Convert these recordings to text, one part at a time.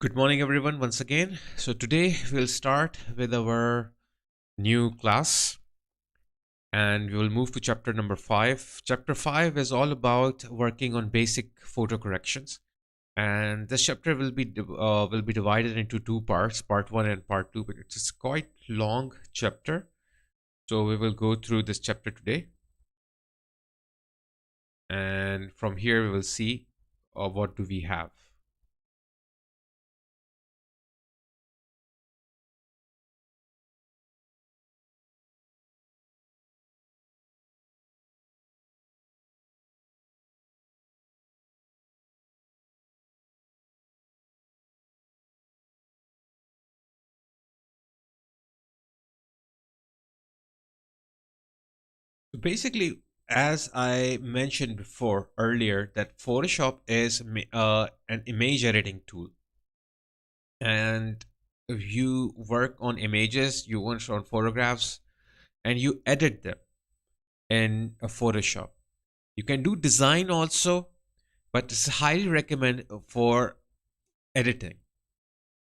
Good morning, everyone, once again. So, today we'll start with our new class and we will move to chapter number 5. Chapter 5 is all about working on basic photo corrections. And this chapter will be divided into two parts, part 1 and part 2, but it's a quite long chapter. So, we will go through this chapter today. And from here, we will see what do we have. So basically, as I mentioned before earlier, that Photoshop is an image editing tool, and you work on images, you work on photographs, and you edit them in a Photoshop. You can do design also, but it's highly recommended for editing.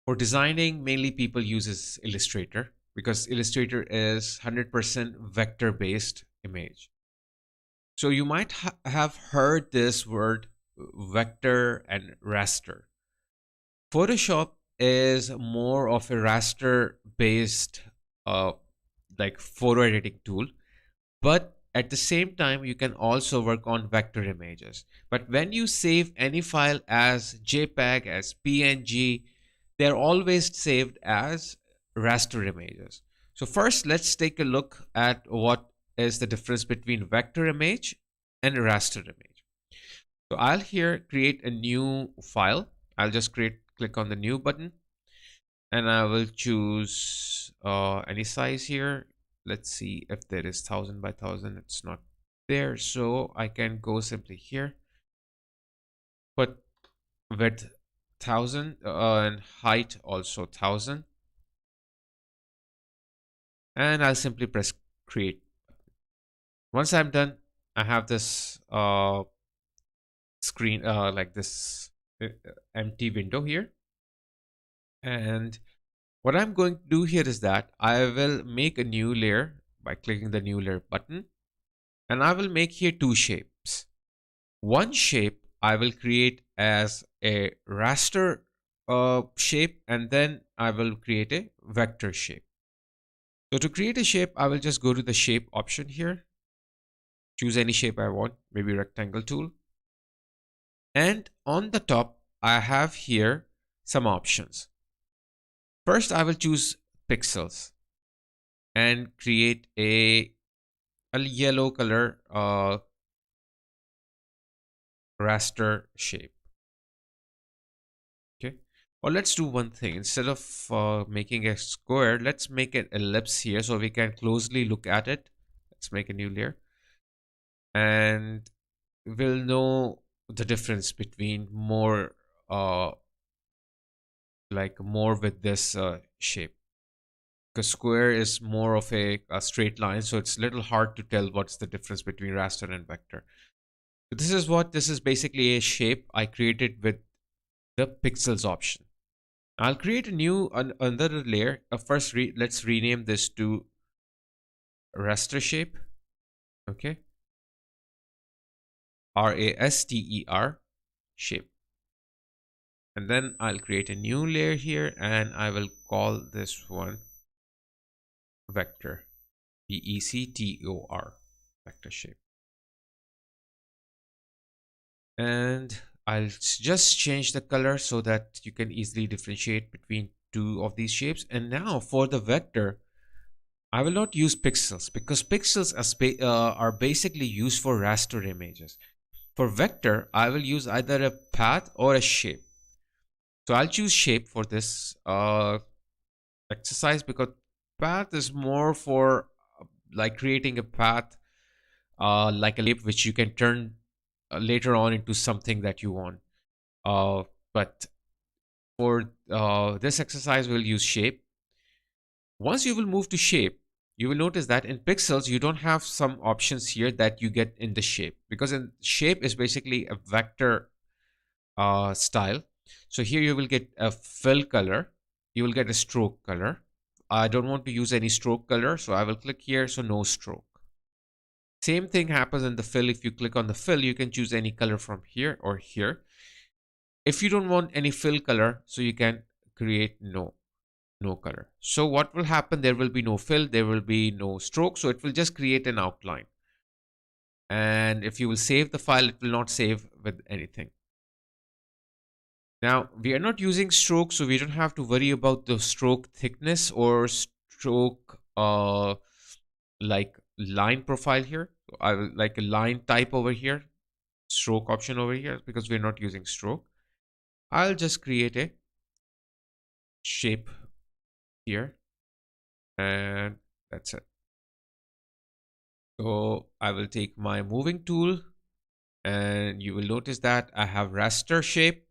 For designing, mainly people uses Illustrator because Illustrator is 100% vector based image. So you might have heard this word vector and raster. Photoshop is more of a raster based like photo editing tool, but at the same time you can also work on vector images. But when you save any file as JPEG, as PNG, they're always saved as raster images. So first, let's take a look at what is the difference between vector image and raster image. So I'll here create a new file. I'll just click on the new button and I will choose any size here. Let's see if there is 1000 by 1000. It's not there, so I can go simply here, put width 1000 and height also 1000, and I'll simply press create. Once I'm done, I have this screen like this empty window here, and what I'm going to do here is that I will make a new layer by clicking the new layer button, and I will make here two shapes. One shape I will create as a raster shape, and then I will create a vector shape. So to create a shape, I will just go to the shape option here, choose any shape I want, maybe rectangle tool. And on the top, I have here some options. First, I will choose pixels and create a yellow color raster shape. Okay. Or let's do one thing. Instead of making a square, let's make an ellipse here so we can closely look at it. Let's make a new layer. And we'll know the difference between more with this shape. Because square is more of a straight line, so it's a little hard to tell what's the difference between raster and vector. So this is basically a shape I created with the pixels option. I'll create a new another layer. First, let's rename this to raster shape. Okay, raster shape, and then I'll create a new layer here, and I will call this one vector, vector, vector shape. And I'll just change the color so that you can easily differentiate between two of these shapes. And now for the vector, I will not use pixels because pixels are basically used for raster images. For vector, I will use either a path or a shape. So I'll choose shape for this exercise because path is more for like creating a path like a shape which you can turn later on into something that you want. But for this exercise, we'll use shape. Once you will move to shape, you will notice that in pixels, you don't have some options here that you get in the shape, because in shape is basically a vector style. So here you will get a fill color, you will get a stroke color. I don't want to use any stroke color, so I will click here, so no stroke. Same thing happens in the fill. If you click on the fill, you can choose any color from here or here. If you don't want any fill color, so you can create no color. So what will happen? There will be no fill, there will be no stroke, so it will just create an outline. And if you will save the file, it will not save with anything. Now we are not using stroke, so we don't have to worry about the stroke thickness or stroke like line profile here. So I will like a line type over here, stroke option over here, because we're not using stroke. I'll just create a shape here, and that's it. So I will take my moving tool, and you will notice that I have raster shape.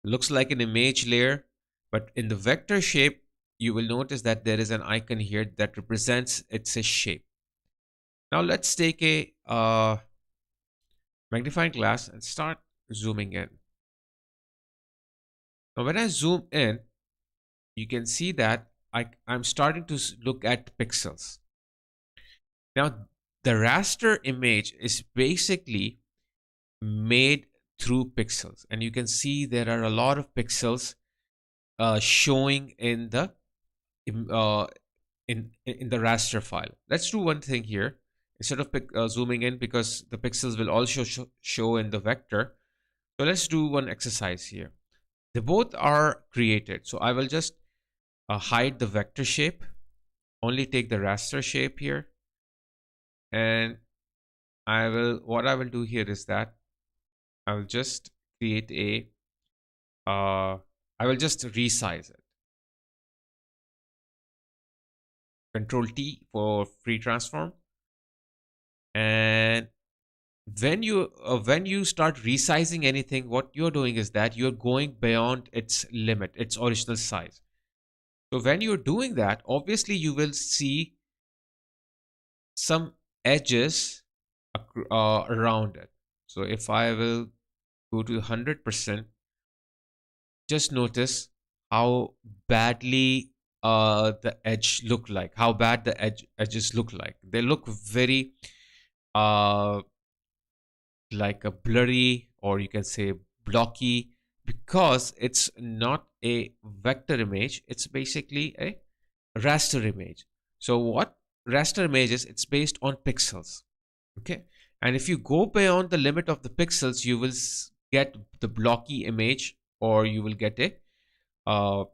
Looks like an image layer, but in the vector shape, you will notice that there is an icon here that represents it's a shape. Now let's take a magnifying glass and start zooming in. Now when I zoom in, you can see that I'm starting to look at pixels. Now the raster image is basically made through pixels, and you can see there are a lot of pixels showing in the uh, in the raster file. Let's do one thing here. Instead of zooming in, because the pixels will also show in the vector. So let's do one exercise here. They both are created. So I will just hide the vector shape, only take the raster shape here. And what I will do here is that I will just create I will just resize it. Control T for free transform. And when you start resizing anything, what you're doing is that you're going beyond its limit, its original size. So when you're doing that, obviously you will see some edges around it. So if I will go to 100%, just notice how badly the edge look like, how bad the edges look like. They look very uh, like a blurry, or you can say blocky, because it's not a vector image, it's basically a raster image. So what raster image is, it's based on pixels. Okay, and if you go beyond the limit of the pixels, you will get the blocky image, or you will get a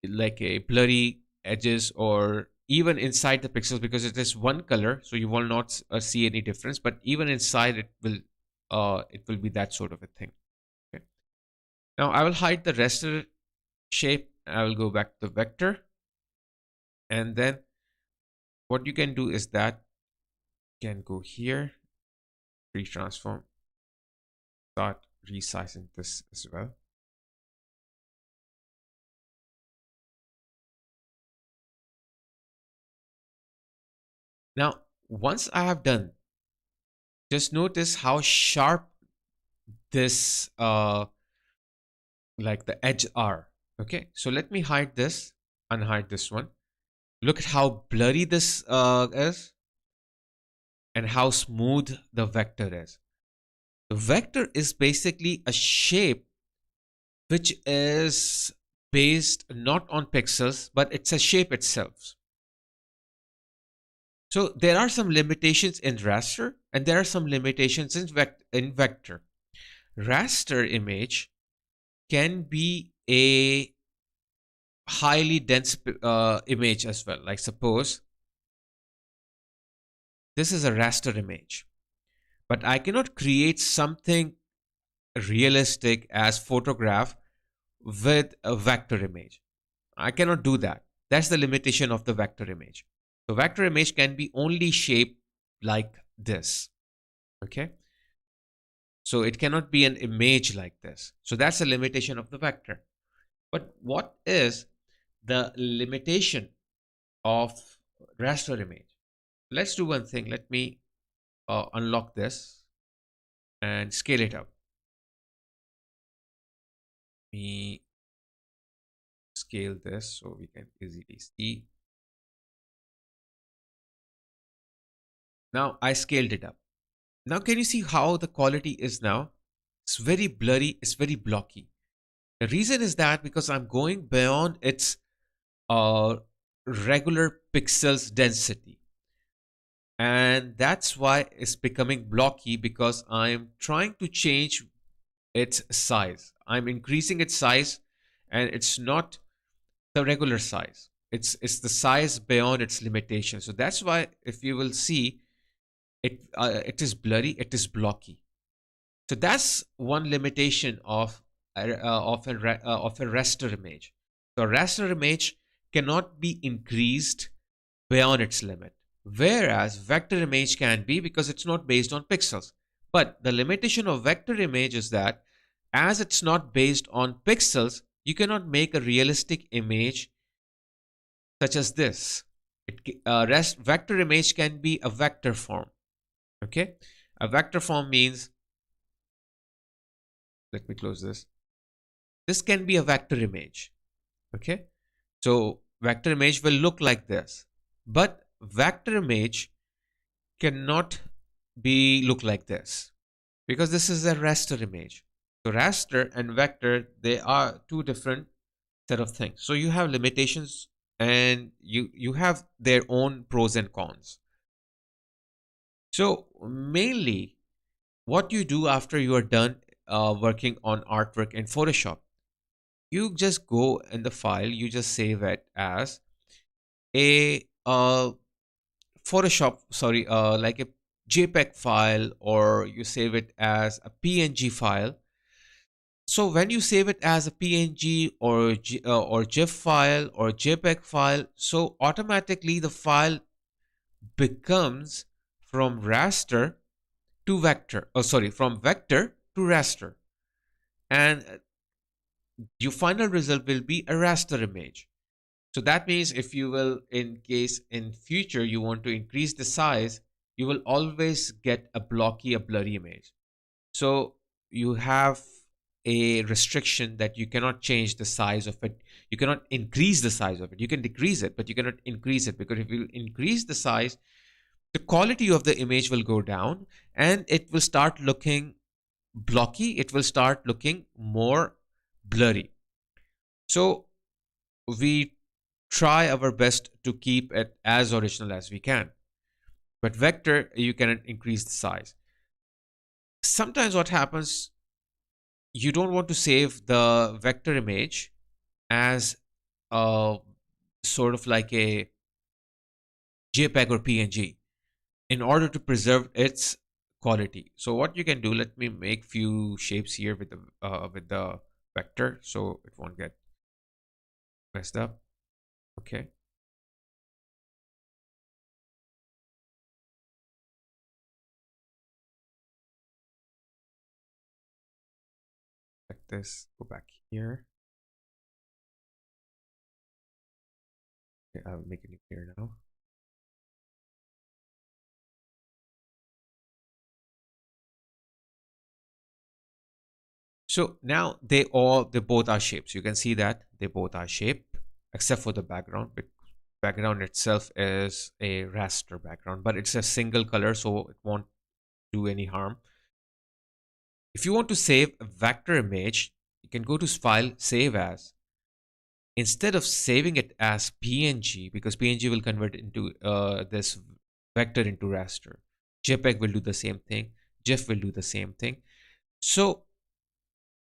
like a blurry edges, or even inside the pixels, because it is one color, so you will not see any difference, but even inside it will be that sort of a thing. Okay, now I will hide the raster shape. I will go back to the vector, and then what you can do is that you can go here, retransform, start resizing this as well. Now once I have done, just notice how sharp this like the edge are. Okay, so let me hide this, unhide this one. Look at how blurry this is, and how smooth the vector is. The vector is basically a shape which is based not on pixels, but it's a shape itself. So there are some limitations in raster, and there are some limitations in vector. Raster image can be a highly dense image as well. Like suppose this is a raster image, but I cannot create something realistic as photograph with a vector image. I cannot do that. That's the limitation of the vector image. The vector image can be only shaped like this. Okay, so it cannot be an image like this. So that's the limitation of the vector. But what is the limitation of raster image? Let's do one thing. Let me unlock this and scale it up. me scale this so we can easily see. Now I scaled it up. Now can you see how the quality is now? It's very blurry, it's very blocky. The reason is that because I'm going beyond its uh, regular pixels density. And that's why it's becoming blocky, because I'm trying to change its size. I'm increasing its size, and it's not the regular size. It's the size beyond its limitation. So that's why if you will see it is blurry, it is blocky. So that's one limitation of a raster image. So a raster image cannot be increased beyond its limit, whereas vector image can be, because it's not based on pixels. But the limitation of vector image is that as it's not based on pixels, you cannot make a realistic image such as this. Vector image can be a vector form. Okay, a vector form means, let me close this. This can be a vector image. Okay, so vector image will look like this, but vector image cannot be look like this, because this is a raster image. So raster and vector, they are two different set of things. So you have limitations, and you have their own pros and cons. So mainly what you do after you are done working on artwork in Photoshop, you just go in the file, you just save it as a Photoshop, sorry, like a JPEG file, or you save it as a PNG file. So when you save it as a PNG or GIF file or JPEG file, so automatically the file becomes from raster to vector. Oh, sorry, from vector to raster, and your final result will be a raster image. So that means if you will, in case in future you want to increase the size, you will always get a blocky, a blurry image. So you have a restriction that you cannot change the size of it. You cannot increase the size of it. You can decrease it, but you cannot increase it, because if you increase the size, the quality of the image will go down, and it will start looking blocky. It will start looking more blurry. So we try our best to keep it as original as we can. But vector, you cannot increase the size. Sometimes what happens, you don't want to save the vector image as a sort of like a JPEG or PNG in order to preserve its quality. So what you can do, let me make few shapes here with the vector so it won't get messed up. Okay. Like this, go back here. Okay, I'll make it here now. So now they both are shapes. You can see that they both are shape, except for the background. But background itself is a raster background, but it's a single color, so it won't do any harm. If you want to save a vector image, you can go to File, Save As. Instead of saving it as PNG, because PNG will convert into this vector into raster. JPEG will do the same thing. GIF will do the same thing. So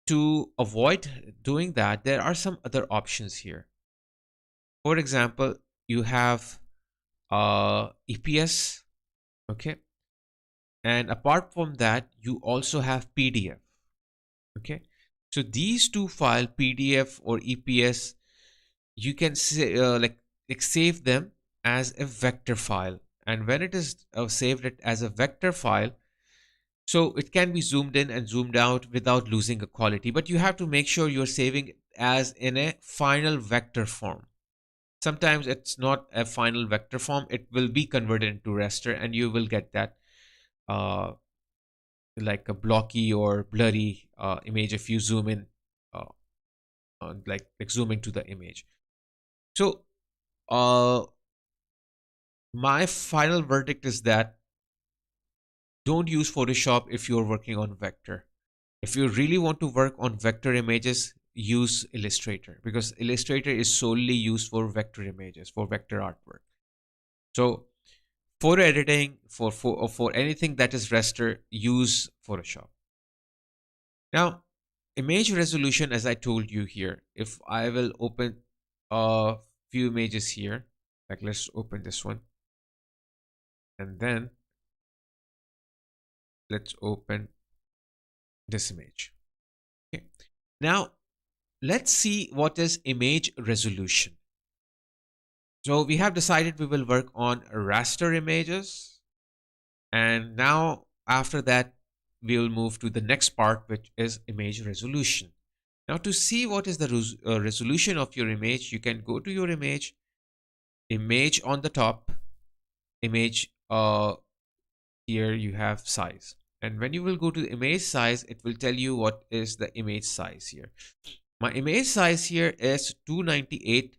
to avoid doing that, there are some other options here. For example, you have EPS, okay, and apart from that, you also have PDF, okay. So these two files, PDF or EPS, you can say, like save them as a vector file, and when it is saved it as a vector file, so it can be zoomed in and zoomed out without losing a quality, but you have to make sure you're saving it as in a final vector form. Sometimes it's not a final vector form, it will be converted into raster, and you will get that uh, like a blocky or blurry image if you zoom in. like zooming to the image. So uh, my final verdict is that don't use Photoshop if you're working on vector. If you really want to work on vector images, use Illustrator, because Illustrator is solely used for vector images, for vector artwork. So photo editing, for anything that is raster, use Photoshop. Now, image resolution, as I told you here, if I will open a few images here, like let's open this one, and then let's open this image. Okay. Now, let's see what is image resolution. So we have decided we will work on raster images. And now after that, we will move to the next part, which is image resolution. Now to see what is the resolution of your image, you can go to your image, image on the top, image here you have size. And when you will go to the image size, it will tell you what is the image size here. My image size here is 298,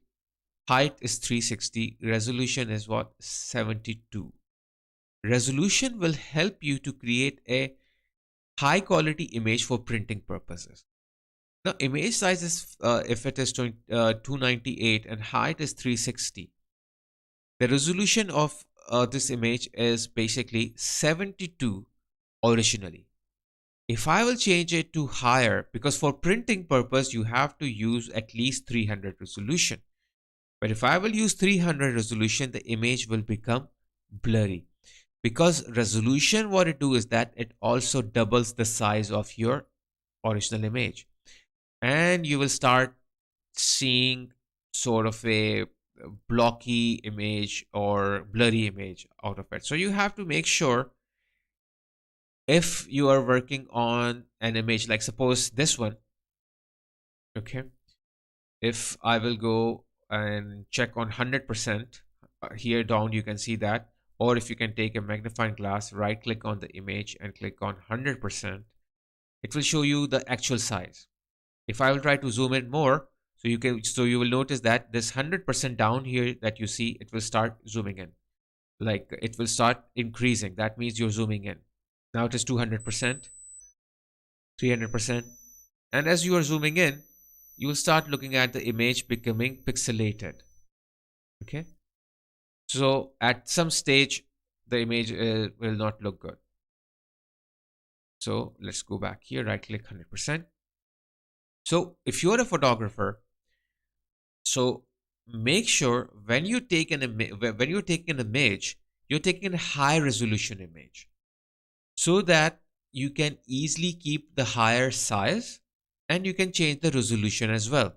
height is 360, resolution is what, 72. Resolution will help you to create a high quality image for printing purposes. Now image size is if it is 298 and height is 360, the resolution of this image is basically 72 originally. If I will change it to higher, because for printing purpose you have to use at least 300 resolution, but if I will use 300 resolution, the image will become blurry. Because resolution, what it do is that it also doubles the size of your original image, and you will start seeing sort of a blocky image or blurry image out of it. So you have to make sure, if you are working on an image like suppose this one, okay, if I will go and check on 100%, here down you can see that, or if you can take a magnifying glass, right click on the image and click on 100%, it will show you the actual size. If I will try to zoom in more, so you will notice that this 100% down here that you see, it will start zooming in, like it will start increasing. That means you're zooming in. Now it is 200%, 300%, and as you are zooming in, you will start looking at the image becoming pixelated. Okay, so at some stage the image will not look good. So let's go back here, right click 100%. So if you're a photographer, so make sure when you take an when you're taking an image, you're taking a high resolution image, so that you can easily keep the higher size and you can change the resolution as well.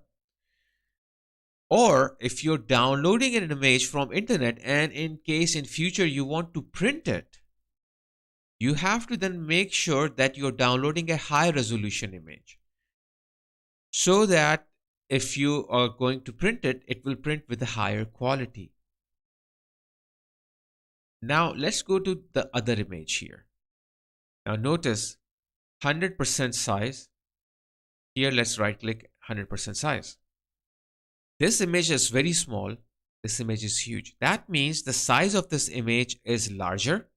Or if you're downloading an image from internet and in case in future you want to print it, you have to then make sure that you're downloading a high resolution image, so that if you are going to print it, it will print with a higher quality. Now let's go to the other image here. Now notice 100% size. Here let's right click 100% size. This image is very small. This image is huge. That means the size of this image is larger.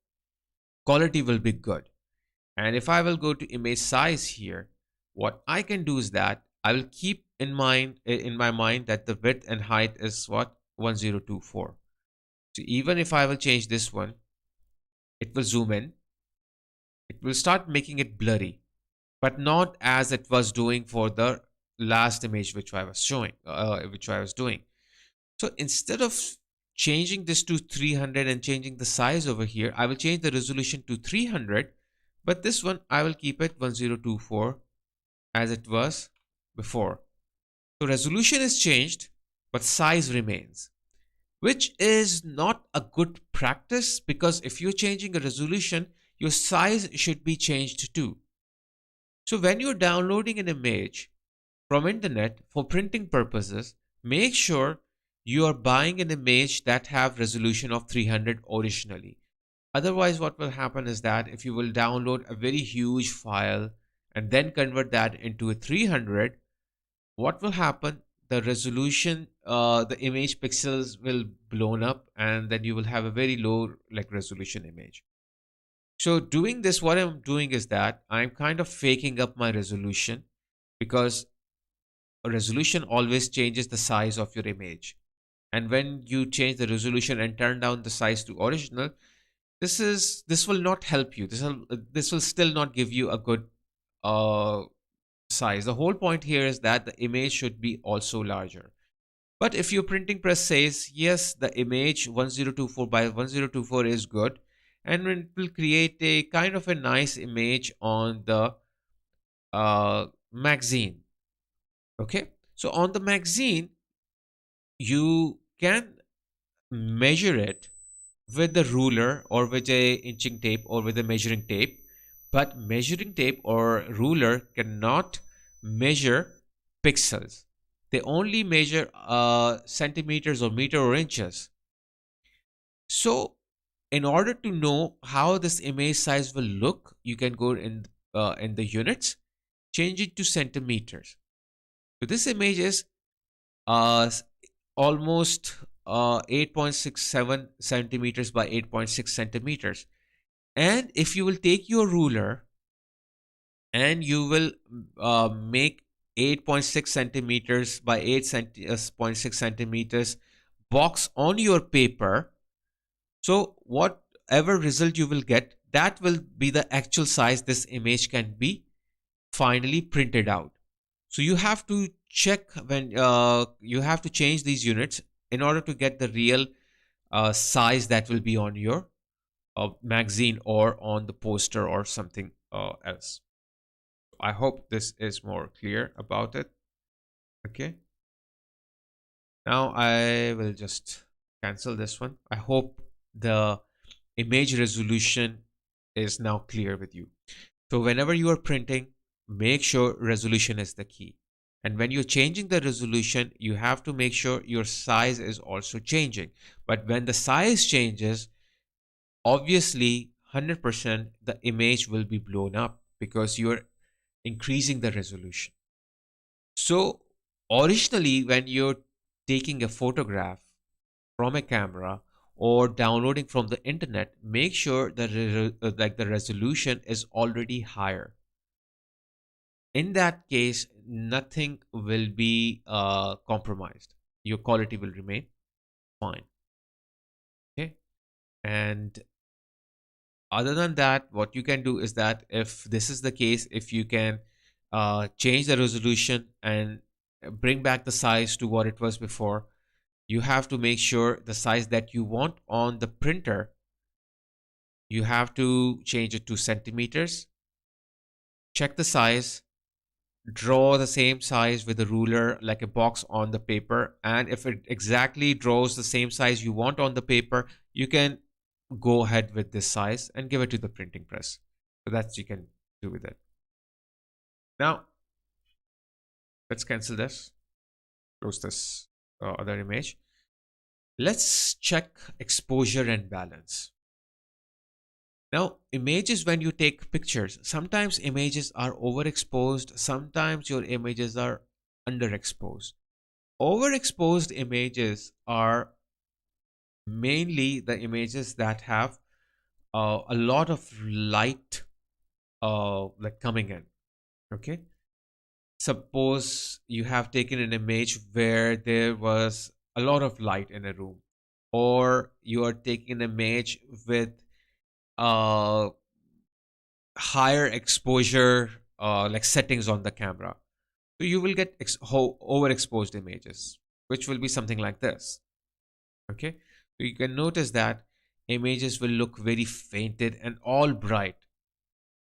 Quality will be good. And if I will go to image size here, what I can do is that I will keep in my mind that the width and height is what, 1024. So even if I will change this one, it will zoom in. It will start making it blurry, but not as it was doing for the last image which I was showing, which I was doing. So instead of changing this to 300 and changing the size over here, I will change the resolution to 300, but this one I will keep it 1024 as it was before. So resolution is changed, but size remains, which is not a good practice, because if you're changing a resolution, your size should be changed too. So when you're downloading an image from internet for printing purposes, make sure you are buying an image that have resolution of 300 originally. Otherwise, what will happen is that if you will download a very huge file and then convert that into a 300, what will happen? The resolution, the image pixels will blown up, and then you will have a very low like resolution image. So doing this, what I'm doing is that I'm kind of faking up my resolution, because a resolution always changes the size of your image. And when you change the resolution and turn down the size to original, this will not help you. This will still not give you a good uh, size. The whole point here is that the image should be also larger. But if your printing press says yes, the image 1024 by 1024 is good, and it will create a kind of a nice image on the magazine. Okay, so on the magazine you can measure it with the ruler or with a inching tape or with a measuring tape, but measuring tape or ruler cannot measure pixels. They only measure centimeters or meter or inches. So in order to know how this image size will look, you can go in the units, change it to centimeters. So this image is uh, almost 8.67 centimeters by 8.6 centimeters. And if you will take your ruler and you will make 8.6 centimeters by 8.6 centimeters box on your paper, so whatever result you will get, that will be the actual size this image can be finally printed out. So you have to check when you have to change these units in order to get the real size that will be on your magazine or on the poster or something else. I hope this is more clear about it. Okay. Now I will just cancel this one. I hope the image resolution is now clear with you. So whenever you are printing, make sure resolution is the key. And when you're changing the resolution, you have to make sure your size is also changing. But when the size changes, obviously 100% the image will be blown up because you're increasing the resolution. So originally, when you're taking a photograph from a camera or downloading from the internet, make sure that like the resolution is already higher. In that case, nothing will be compromised. Your quality will remain fine. Okay. And other than that, what you can do is that if this is the case, if you can change the resolution and bring back the size to what it was before, you have to make sure the size that you want on the printer, you have to change it to centimeters. Check the size, draw the same size with a ruler like a box on the paper, and if it exactly draws the same size you want on the paper, you can go ahead with this size and give it to the printing press. So that's you can do with it. Now let's cancel this, close this other image. Let's check exposure and balance. Now, images, when you take pictures, sometimes images are overexposed, sometimes your images are underexposed. Overexposed images are mainly the images that have a lot of light like coming in. Okay. Suppose you have taken an image where there was a lot of light in a room, or you are taking an image with uh, higher exposure like settings on the camera. So you will get overexposed images, which will be something like this. Okay, so you can notice that images will look very fainted and all bright,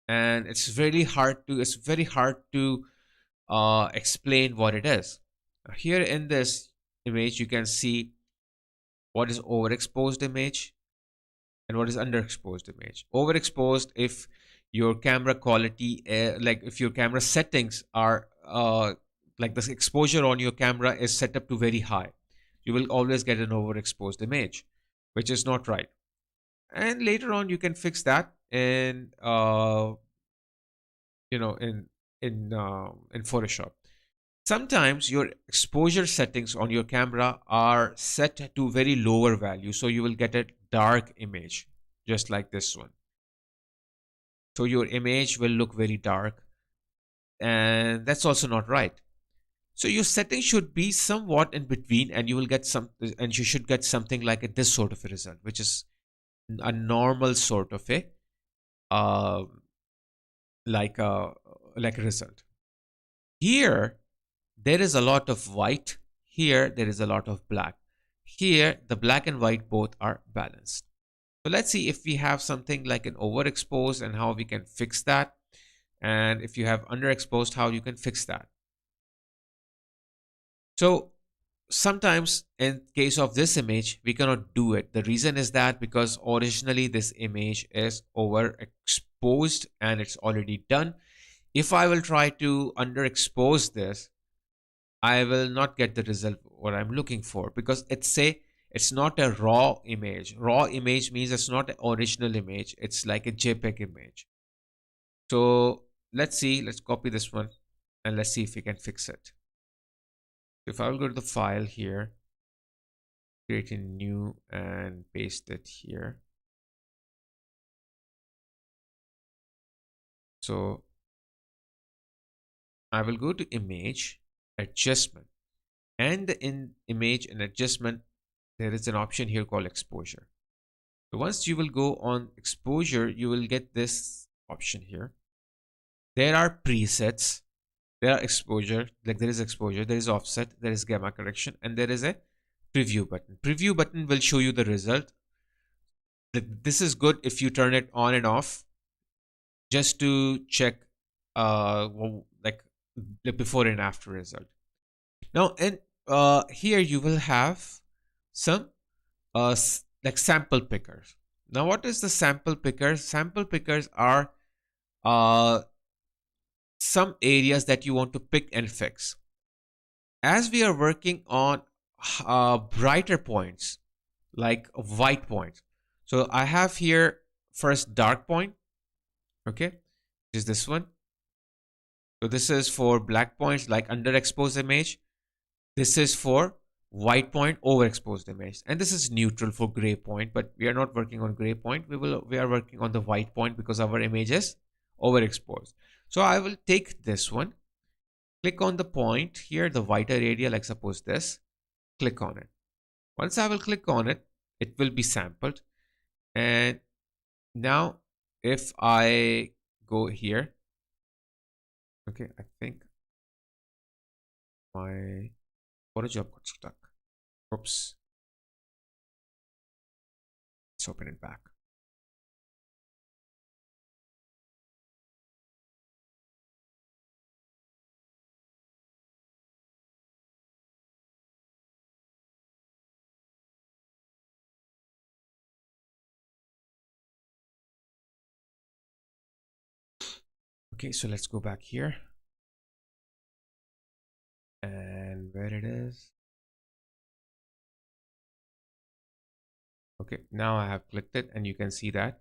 and it's very hard to explain what it is. Here in this image, you can see what is overexposed image and what is underexposed image. Overexposed, if your camera quality, like if your camera settings are like the exposure on your camera is set up to very high, you will always get an overexposed image, which is not right. And later on, you can fix that in in Photoshop. Sometimes your exposure settings on your camera are set to very lower value, so you will get a dark image, just like this one. So your image will look very dark, and that's also not right. So your setting should be somewhat in between, and you will get some, and you should get something like this sort of a result, which is a normal sort of a uh, like a like a result. Here there is a lot of white. Here there is a lot of black. Here the black and white both are balanced. So let's see if we have something like an overexposed and how we can fix that. And if you have underexposed, how you can fix that. So sometimes in case of this image, we cannot do it. The reason is that because originally this image is overexposed and it's already done. If I will try to underexpose this, I will not get the result what I'm looking for, because it's not a raw image. Raw image means it's not an original image. It's like a JPEG image. So let's see, let's copy this one and let's see if we can fix it. If I will go to the file here, create a new and paste it here. So I will go to image adjustment, and in image and adjustment, there is an option here called exposure. So once you will go on exposure, you will get this option here. There are presets, there are exposure, like there is exposure, there is offset, there is gamma correction, and there is a preview button. Preview button will show you the result. This is good if you turn it on and off just to check like the before and after result. Now, and here you will have some like sample pickers. Now, what is the sample pickers? Sample pickers are uh, some areas that you want to pick and fix. As we are working on brighter points, like white points. So I have here first dark point, okay, which is this one. So this is for black points like underexposed image. This is for white point overexposed image, and this is neutral for gray point, but we are not working on gray point. We are working on the white point because our image is overexposed. So I will take this one, click on the point here, the whiter area, like suppose this, click on it. Once I will click on it, it will be sampled. And now if I go here, okay, I think my Photoshop got stuck. Oops. Let's open it back. Okay, so let's go back here. And where it is. Okay, now I have clicked it and you can see that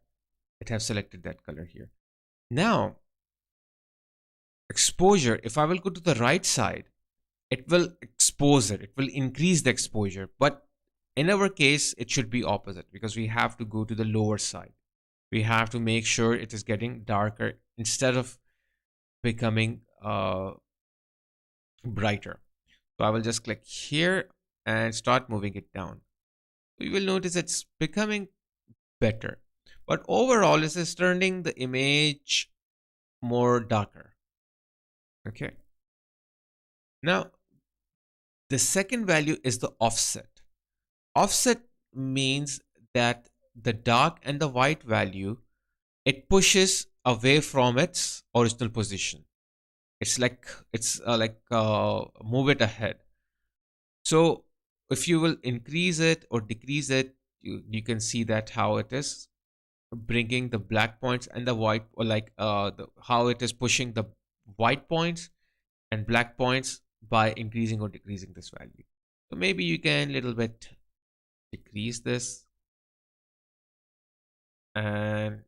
it has selected that color here. Now, exposure, if I will go to the right side, it will expose it. It will increase the exposure. But in our case, it should be opposite because we have to go to the lower side. We have to make sure it is getting darker instead of becoming brighter. So I will just click here and start moving it down. You will notice it's becoming better. But overall, this is turning the image more darker. Okay. Now, the second value is the offset. Offset means that the dark and the white value, it pushes away from its original position. It's like move it ahead. So if you will increase it or decrease it, you can see that how it is bringing the black points and the white, or like how it is pushing the white points and black points by increasing or decreasing this value. So maybe you can little bit decrease this, and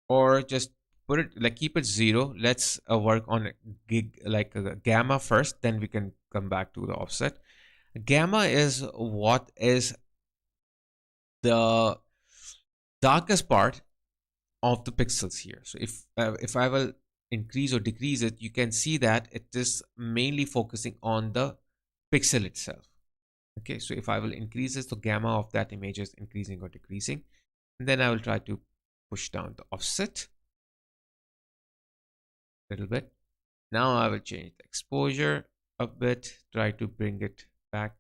or just put it like keep it 0. Let's work on a gig like a gamma first, then we can come back to the offset. Gamma is what is the darkest part of the pixels here. So if I will increase or decrease it, you can see that it is mainly focusing on the pixel itself. Okay, so if I will increase this, the gamma of that image is increasing or decreasing. And then I will try to push down the offset a little bit. Now I will change the exposure a bit, try to bring it back.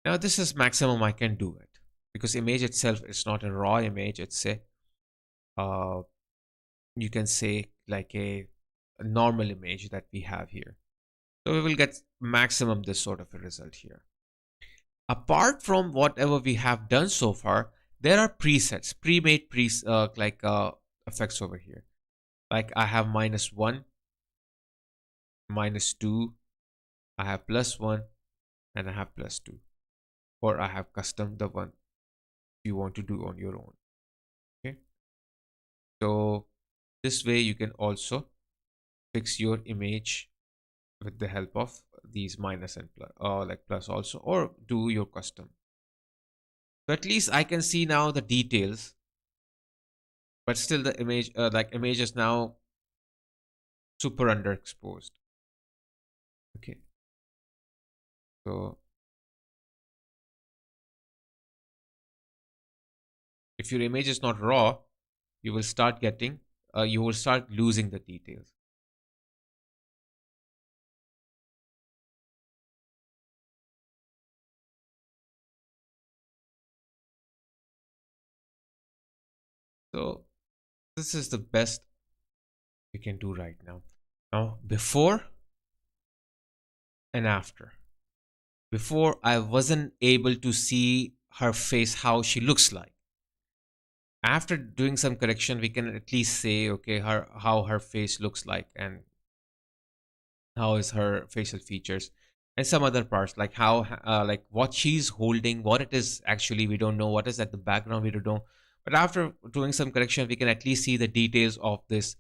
Now this is maximum I can do it, because image itself is not a raw image. It's a you can say like a normal image that we have here. So we will get maximum this sort of a result here. Apart from whatever we have done so far, there are presets, pre-made effects over here. Like I have -1, -2, I have +1, and I have +2. Or I have custom the one you want to do on your own. Okay. So this way you can also fix your image with the help of these minus and plus, or like plus also, or do your custom. So at least I can see now the details, but still the image, image is now super underexposed. Okay. So if your image is not raw, you will start getting, you will start losing the details. So this is the best we can do right now. Now, before and after. Before, I wasn't able to see her face, how she looks like. After doing some correction, we can at least say, okay, how her face looks like, and how is her facial features, and some other parts like how like what she's holding, what it is actually we don't know, what is at the background we don't know. But after doing some correction, we can at least see the details of this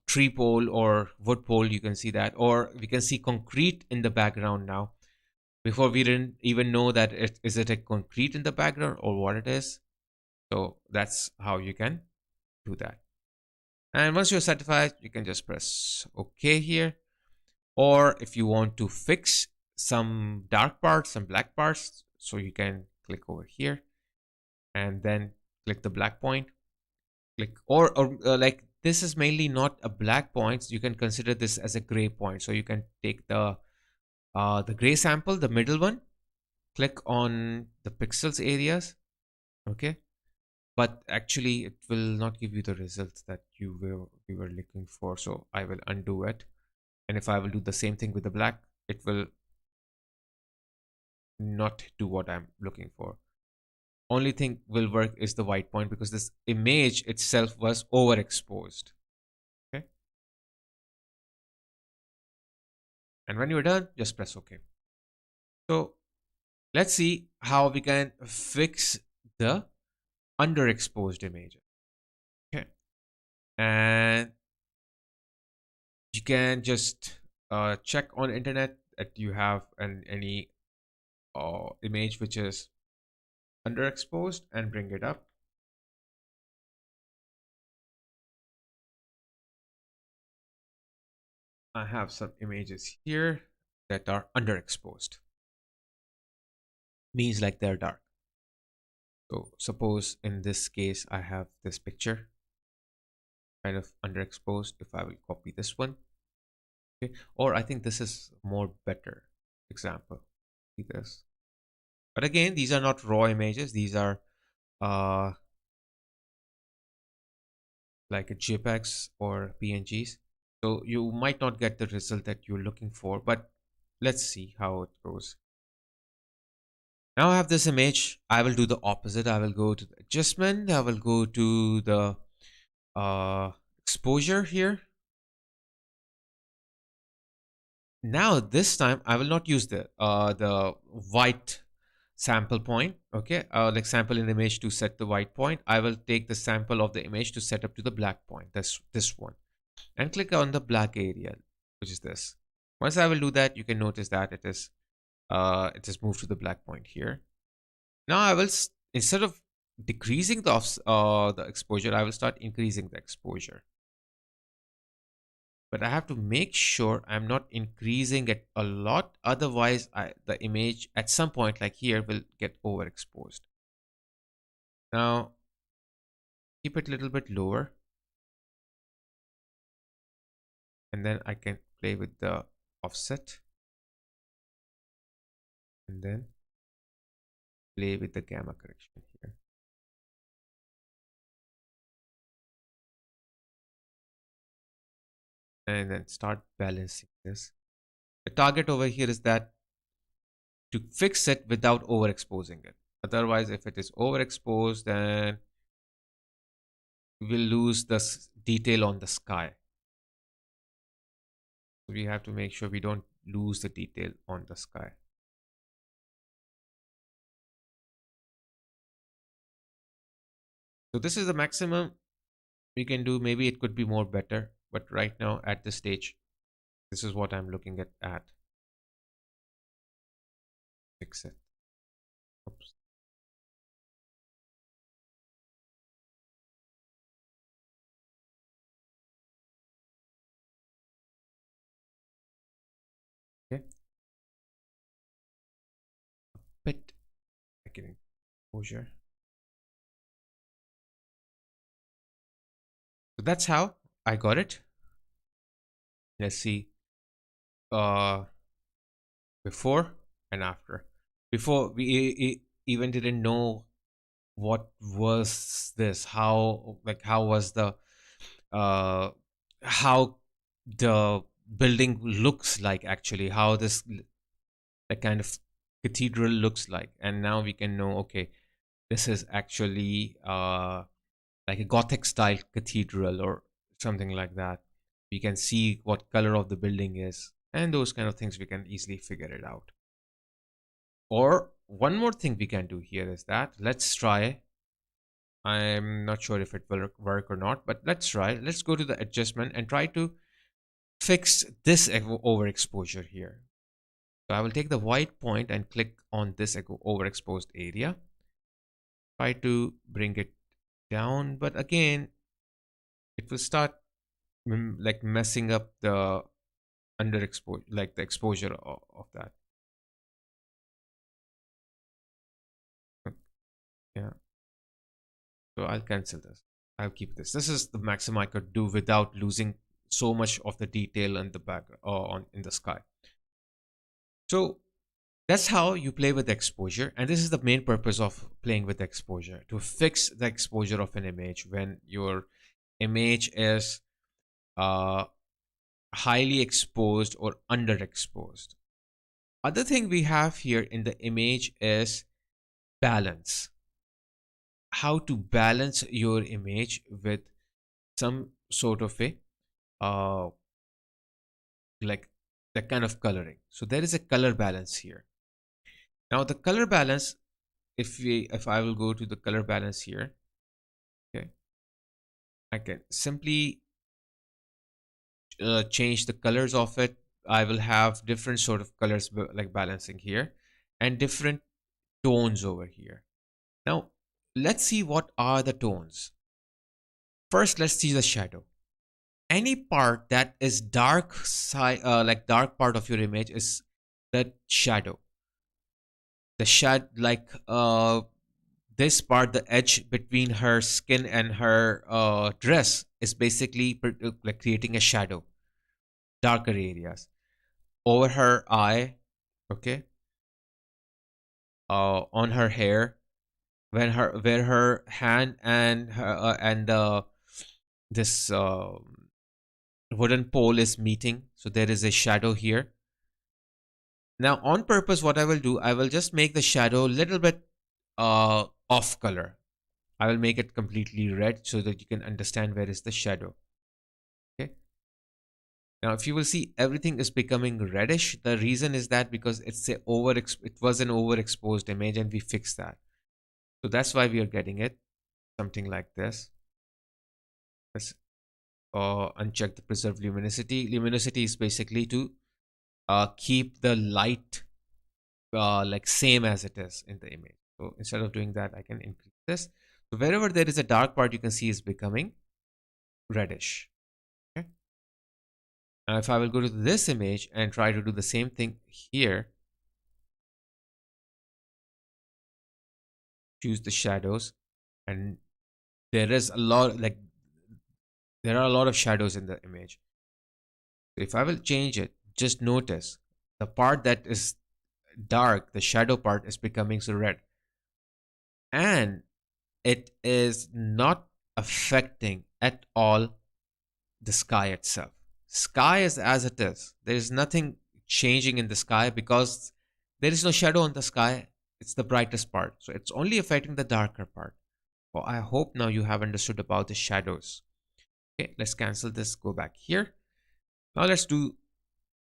tree pole or wood pole. You can see that, or we can see concrete in the background now. Before we didn't even know that is it a concrete in the background or what it is. So that's how you can do that. And once you're satisfied, you can just press OK here. Or if you want to fix some dark parts, some black parts, so you can click over here and then click the black point. Click or like this is mainly not a black point. You can consider this as a gray point. So you can take the gray sample, the middle one, click on the pixels areas. Okay. But actually it will not give you the results that we were looking for. So I will undo it. And if I will do the same thing with the black, it will not do what I'm looking for. Only thing will work is the white point, because this image itself was overexposed. Okay. And when you're done, just press OK. So let's see how we can fix the underexposed image. Okay. And you can just check on internet that you have any image which is underexposed and bring it up. I have some images here that are underexposed. Means like they're dark. So suppose in this case I have this picture kind of underexposed. If I will copy this one, okay, or I think this is more better example. See this. But again, these are not raw images. These are like a JPEGs or PNGs. So you might not get the result that you're looking for, but let's see how it goes. Now I have this image. I will do the opposite. I will go to the adjustment. I will go to the exposure here. Now this time I will not use the white sample point. Okay, like sample in image to set the white point. I will take the sample of the image to set up to the black point. That's this one, and click on the black area, which is this. Once I will do that, you can notice that it is moved to the black point here. Now I will instead of decreasing the exposure, I will start increasing the exposure. But I have to make sure I'm not increasing it a lot. Otherwise, the image at some point like here will get overexposed. Now, keep it a little bit lower. And then I can play with the offset. And then play with the gamma correction here. And then start balancing this. The target over here is that to fix it without overexposing it. Otherwise, if it is overexposed, then we will lose the detail on the sky. So we have to make sure we don't lose the detail on the sky. So this is the maximum we can do. Maybe it could be more better, but right now at this stage, this is what I'm looking at. Fix it. Oops. Okay. Bit again. Exposure. So that's how I got it. Let's see. Before and after. Before we even didn't know what was this, how was the uh how the building looks like, actually how this the kind of cathedral looks like. And now we can know, okay, this is actually like a Gothic style cathedral or something like that. We can see what color of the building is, and those kind of things we can easily figure it out. Or one more thing we can do here is that let's try. I'm not sure if it will work or not, but let's try. Let's go to the adjustment and try to fix this overexposure here. So I will take the white point and click on this overexposed area. Try to bring it down, but again, it will start like messing up the underexposure, like the exposure of that. Yeah. So I'll cancel this. I'll keep this. This is the maximum I could do without losing so much of the detail in the back or on in the sky. So that's how you play with exposure, and this is the main purpose of playing with exposure, to fix the exposure of an image when your image is uh, highly exposed or underexposed. Other thing we have here in the image is balance. How to balance your image with some sort of a uh, like that kind of coloring. So there is a color balance here. Now the color balance, if I will go to the color balance here, okay, I can simply change the colors of it. I will have different sort of colors like balancing here, and different tones over here. Now let's see what are the tones. First, let's see the shadow. Any part that is dark side, like dark part of your image, is the shadow. The shad like this part, the edge between her skin and her dress, is basically like creating a shadow. Darker areas over her eye, okay, on her hair, when her where her hand and her this wooden pole is meeting, so there is a shadow here. Now on purpose, what I will do, I will just make the shadow a little bit off color. I will make it completely red so that you can understand where is the shadow. Okay. Now, if you will see, everything is becoming reddish. The reason is that because it was an overexposed image, and we fixed that. So that's why we are getting it something like this. Let's uncheck the preserve luminosity. Luminosity is basically to keep the light like same as it is in the image. So instead of doing that, I can increase this. So wherever there is a dark part, you can see is becoming reddish. Okay. Now if I will go to this image and try to do the same thing here, choose the shadows, and there is a lot, like there are a lot of shadows in the image. So if I will change it, just notice the part that is dark, the shadow part is becoming so red, and it is not affecting at all the sky itself. Sky is as it is. There is nothing changing in the sky because there is no shadow on the sky. It's the brightest part. So it's only affecting the darker part. Well, I hope now you have understood about the shadows. Okay, let's cancel this. Go back here. Now let's do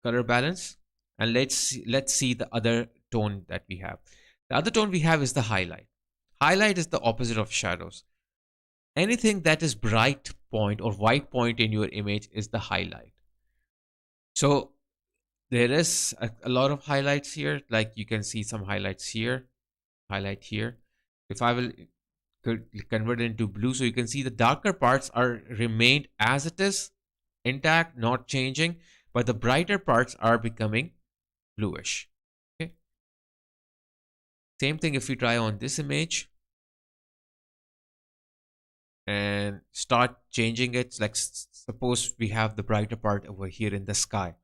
color balance, and let's see the other tone that we have. The other tone we have is the highlight. Highlight is the opposite of shadows. Anything that is bright point or white point in your image is the highlight. So there is a lot of highlights here. Like you can see some highlights here, highlight here. If I will convert it into blue, so you can see the darker parts are remained as it is, intact, not changing, but the brighter parts are becoming bluish. Okay. Same thing if we try on this image and start changing it. Like suppose we have the brighter part over here in the sky.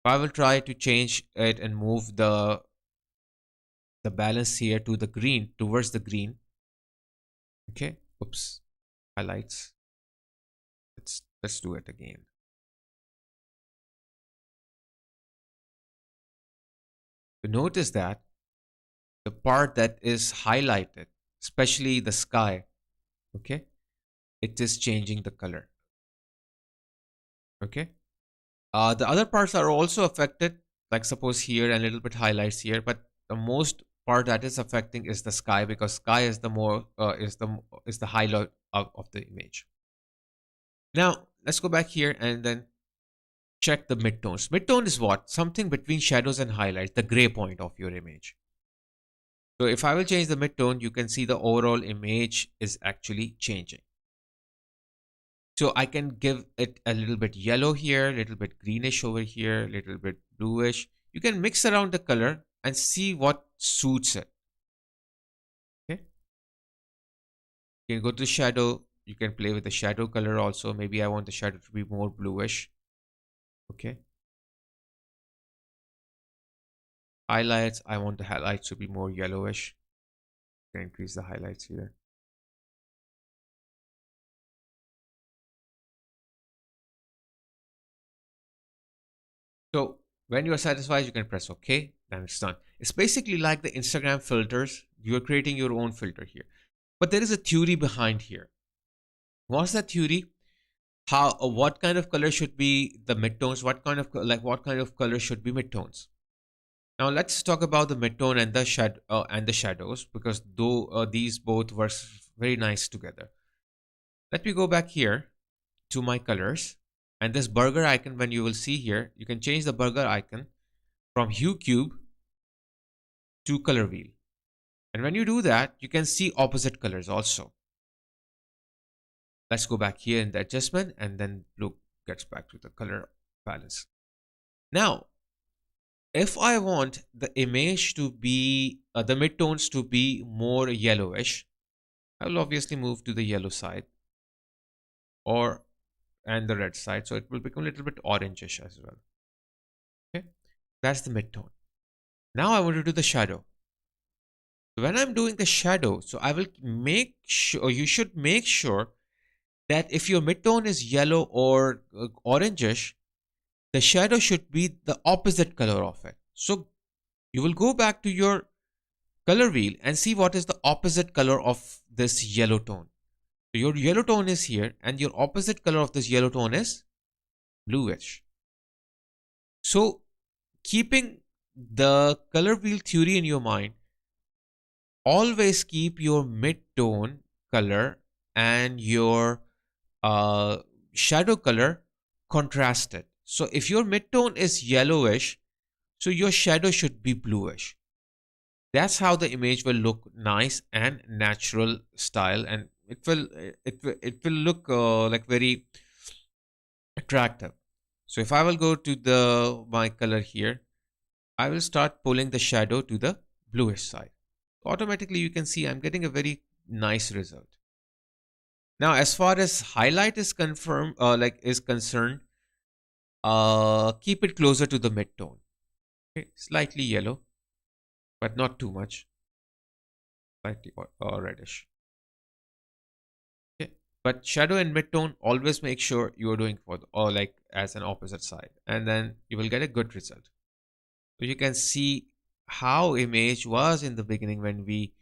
If I will try to change it and move the balance here to the green, towards the green. Okay, oops, highlights. Let's do it again. So notice that the part that is highlighted, especially the sky, okay, it is changing the color. Okay. The other parts are also affected, like suppose here and a little bit highlights here, but the most part that is affecting is the sky, because sky is the more is the highlight of the image. Now let's go back here and then check the midtones. Midtone is what? Something between shadows and highlights, the gray point of your image. So if I will change the midtone, you can see the overall image is actually changing. So I can give it a little bit yellow here, a little bit greenish over here, a little bit bluish. You can mix around the color and see what suits it. Okay. You can go to shadow. You can play with the shadow color also. Maybe I want the shadow to be more bluish. Okay. Highlights. I want the highlights to be more yellowish. You can increase the highlights here. So when you are satisfied, you can press OK, and it's done. It's basically like the Instagram filters. You're creating your own filter here. But there is a theory behind here. What's that theory? How what kind of color should be the midtones? What kind of color should be midtones? Now let's talk about the midtone and the shadows, because though these both work very nice together. Let me go back here to my colors, and this burger icon, when you will see here, you can change the burger icon from hue cube to color wheel. And when you do that, you can see opposite colors also. Let's go back here in the adjustment, and then blue gets back to the color balance. Now, if I want the image to be, the midtones to be more yellowish, I will obviously move to the yellow side and the red side. So it will become a little bit orangish as well. Okay, that's the midtone. Now I want to do the shadow. So when I'm doing the shadow, so I will make sure, you should make sure that if your midtone is yellow or orangish, the shadow should be the opposite color of it. So you will go back to your color wheel and see what is the opposite color of this yellow tone. So your yellow tone is here, and your opposite color of this yellow tone is bluish. So keeping the color wheel theory in your mind, always keep your mid-tone color and your uh, shadow color contrasted. So if your mid-tone is yellowish, so your shadow should be bluish. That's how the image will look nice and natural style, and it will look like very attractive. So if I will go to the my color here, I will start pulling the shadow to the bluish side. Automatically you can see I'm getting a very nice result. Now as far as highlight is confirmed is concerned, keep it closer to the mid tone. Okay, slightly yellow, but not too much, slightly or reddish. Okay, but shadow and mid tone, always make sure you are doing for the, or like as an opposite side, and then you will get a good result. So you can see how image was in the beginning. When we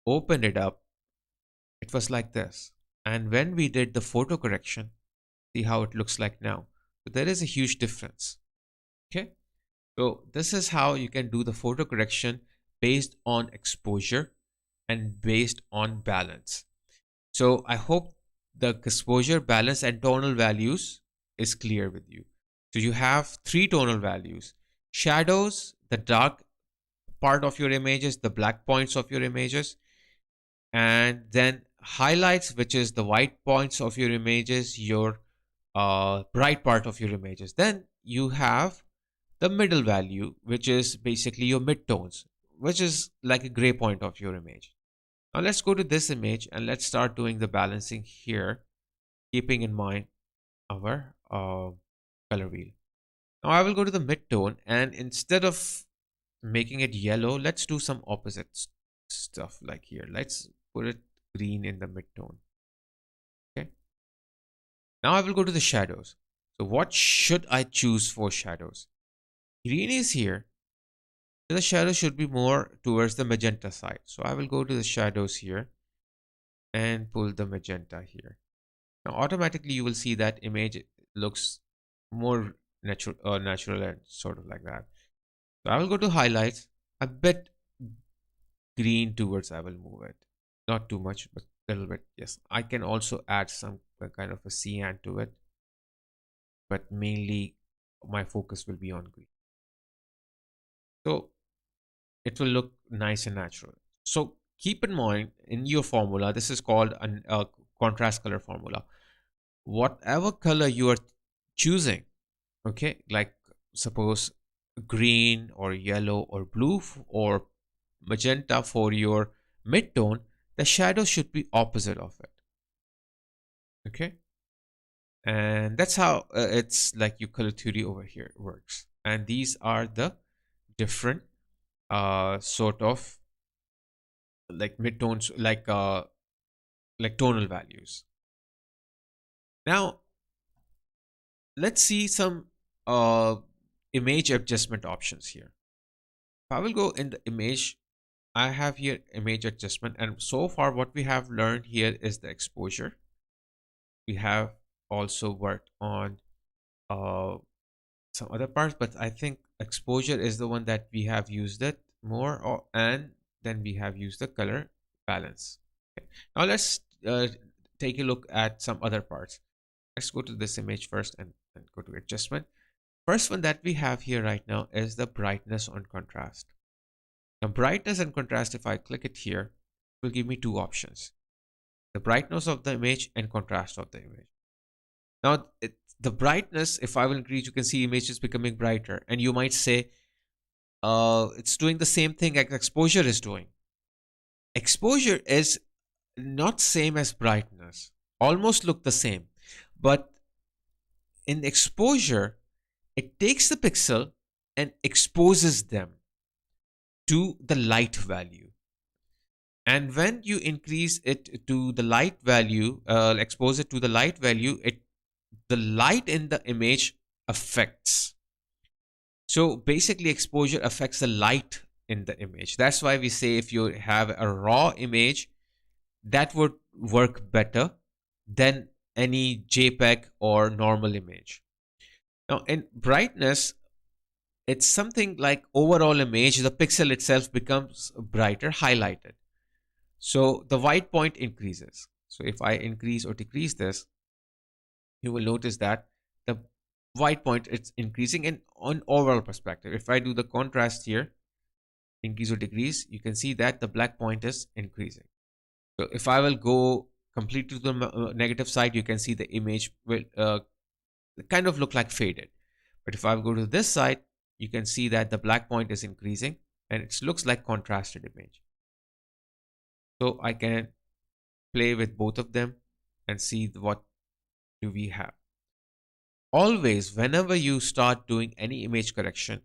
opened it up, it was like this, and when we did the photo correction, see how it looks like now. So there is a huge difference. Okay, so this is how you can do the photo correction based on exposure and based on balance. So I hope the exposure, balance, and tonal values is clear with you. So you have three tonal values: shadows, the dark part of your images, the black points of your images, and then highlights, which is the white points of your images, your bright part of your images. Then you have the middle value, which is basically your midtones, which is like a gray point of your image. Now let's go to this image and let's start doing the balancing here, keeping in mind our color wheel. Now I will go to the midtone, and instead of making it yellow, let's do some opposite stuff like here. Let's put it green in the midtone. Okay. Now I will go to the shadows. So what should I choose for shadows? Green is here. The shadow should be more towards the magenta side. So I will go to the shadows here and pull the magenta here. Now automatically you will see that image looks more natural and sort of like that. So I will go to highlights, a bit green towards, I will move it. Not too much, but a little bit. Yes, I can also add some kind of a cyan to it, but mainly my focus will be on green. So it will look nice and natural. So keep in mind in your formula, this is called a contrast color formula. Whatever color you are choosing, okay, like suppose green or yellow or blue or magenta for your mid-tone, the shadow should be opposite of it. Okay, and that's how it's like your color theory over here works. And these are the different sort of like mid-tones, like tonal values. Now let's see some image adjustment options here. If I will go in the image, I have here image adjustment, and so far what we have learned here is the exposure. We have also worked on uh, some other parts, but I think exposure is the one that we have used it more, and then we have used the color balance. Okay. Now let's take a look at some other parts. Let's go to this image first and go to adjustment. First one that we have here right now is the brightness on contrast. Now brightness and contrast, if I click it here, will give me two options: the brightness of the image and contrast of the image. Now the brightness, if I will increase, you can see image is becoming brighter, and you might say it's doing the same thing like exposure is doing. Exposure is not same as brightness, almost look the same, but in exposure it takes the pixel and exposes them to the light value. And when you increase it to the light value, expose it to the light value, the light in the image affects. So basically exposure affects the light in the image. That's why we say if you have a raw image, that would work better than any JPEG or normal image. Now in brightness, it's something like overall image, the pixel itself becomes brighter, highlighted. So the white point increases. So if I increase or decrease this, you will notice that the white point is increasing in on overall perspective. If I do the contrast here, increase or decrease, you can see that the black point is increasing. So if I will go completely to the negative side, you can see the image will kind of look like faded. But if I go to this side, you can see that the black point is increasing and it looks like contrasted image. So I can play with both of them and see what do we have. Always, whenever you start doing any image correction,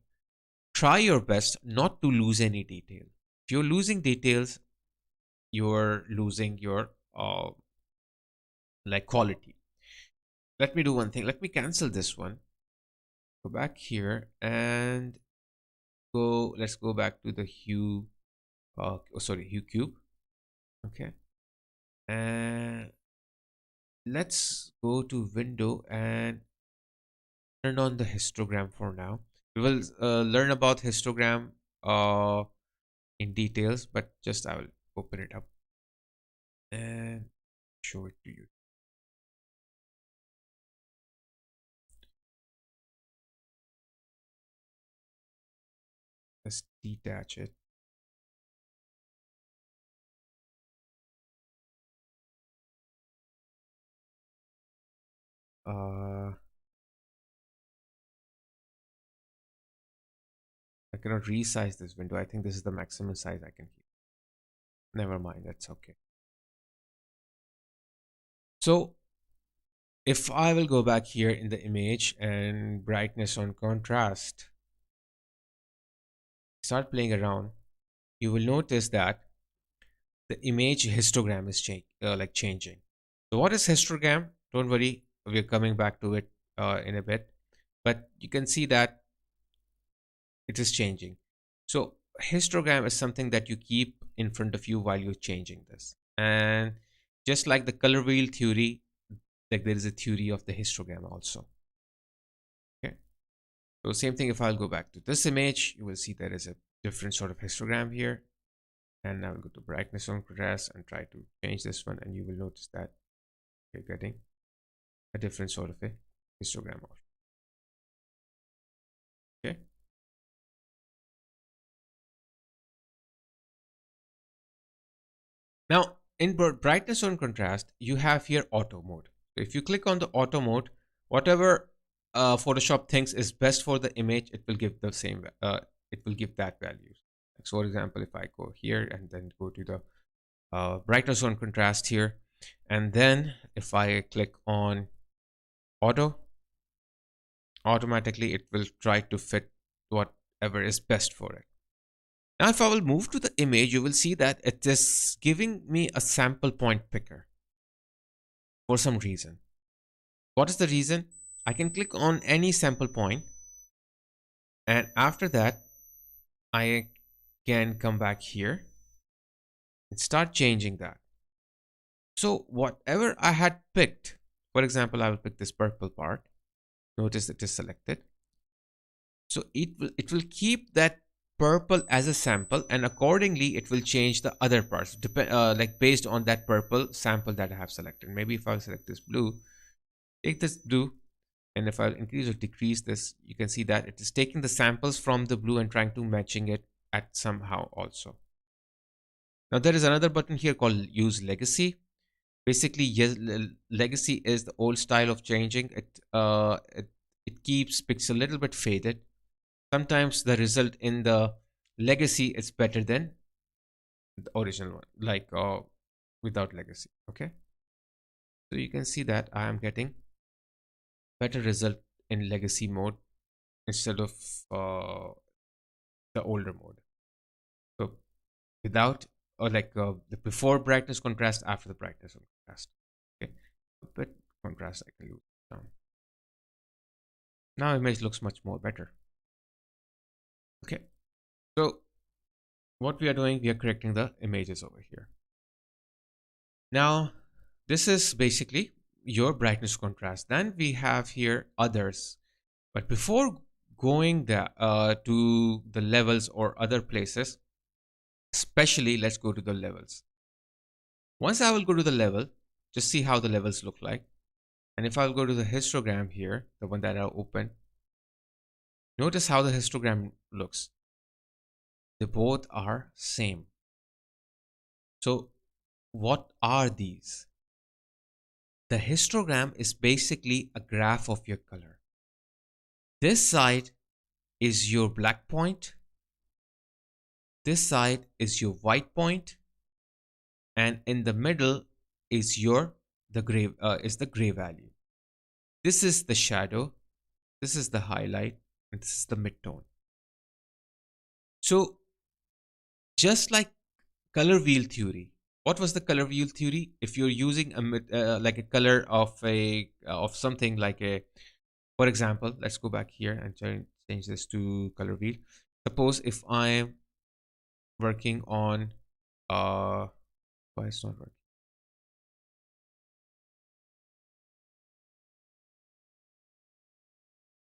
try your best not to lose any detail. If you're losing details, you're losing your like quality. Let me do one thing. Let me cancel this one. Go back here and let's go back to the hue, hue cube. Okay. And let's go to window and turn on the histogram for now. We will learn about histogram in details, but just I will open it up and show it to you. Let's detach it. I cannot resize this window. I think this is the maximum size I can keep. Never mind, that's okay. So if I will go back here in the image and brightness on contrast, start playing around, you will notice that the image histogram is changing. So what is histogram? Don't worry, we're coming back to it in a bit, but you can see that it is changing. So histogram is something that you keep in front of you while you're changing this. And just like the color wheel theory, like there is a theory of the histogram also. Okay. So same thing, if I'll go back to this image, you will see there is a different sort of histogram here. And now I'll go to brightness on contrast and try to change this one, and you will notice that you're getting a different sort of a histogram option. Okay. Now in brightness on contrast, you have here auto mode. So if you click on the auto mode, whatever Photoshop thinks is best for the image, it will give the same. It will give that value. So, for example, if I go here and then go to the brightness on contrast here, and then if I click on auto, automatically it will try to fit whatever is best for it. Now, if I will move to the image, you will see that it is giving me a sample point picker for some reason. What is the reason? I can click on any sample point, and after that, I can come back here and start changing that. So whatever I had picked, for example, I will pick this purple part. Notice it is selected. So it will keep that purple as a sample, and accordingly it will change the other parts like based on that purple sample that I have selected. Maybe if I select this blue, take this blue, and if I increase or decrease this, you can see that it is taking the samples from the blue and trying to matching it at somehow also. Now there is another button here called use legacy. Basically, yes, legacy is the old style of changing it. It keeps pixel a little bit faded. Sometimes the result in the legacy is better than the original one, like without legacy. Okay, so you can see that I am getting better result in legacy mode instead of the older mode. So without or like the before brightness contrast, after the brightness contrast. Okay, a bit contrast I can use down. Now image looks much more better. Okay, so what we are doing, we are correcting the images over here. Now this is basically your brightness contrast. Then we have here others, but before going to the levels or other places, especially let's go to the levels. Once I will go to the level, just see how the levels look like. And if I'll go to the histogram here, the one that I opened, notice how the histogram looks. They both are same. So what are these? The histogram is basically a graph of your color. This side is your black point. This side is your white point, and in the middle is the gray value. This is the shadow, this is the highlight, and this is the midtone. So just like color wheel theory, what was the color wheel theory? If you're using like a color of something like a, for example, let's go back here and change this to color wheel. Suppose if I'm working on why it's not working.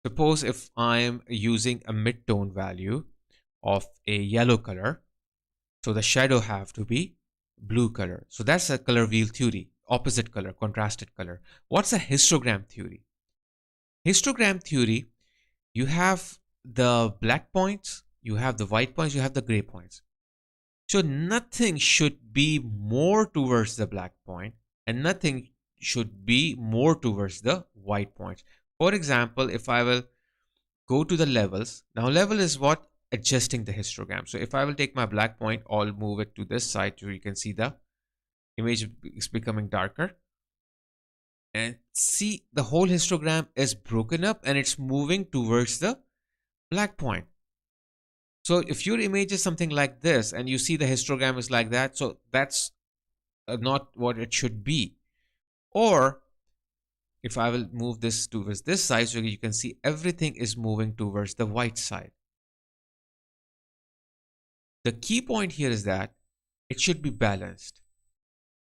Suppose if I'm using a midtone value of a yellow color, so the shadow have to be blue color. So that's a color wheel theory, opposite color, contrasted color. What's a histogram theory? Histogram theory, you have the black points, you have the white points, you have the gray points. So nothing should be more towards the black point and nothing should be more towards the white points. For example, if I will go to the levels, now level is what? Adjusting the histogram. So if I will take my black point, I'll move it to this side so you can see the image is becoming darker. And see, the whole histogram is broken up and it's moving towards the black point. So if your image is something like this and you see the histogram is like that, so that's not what it should be. Or if I will move this towards this side, so you can see everything is moving towards the white side. The key point here is that it should be balanced.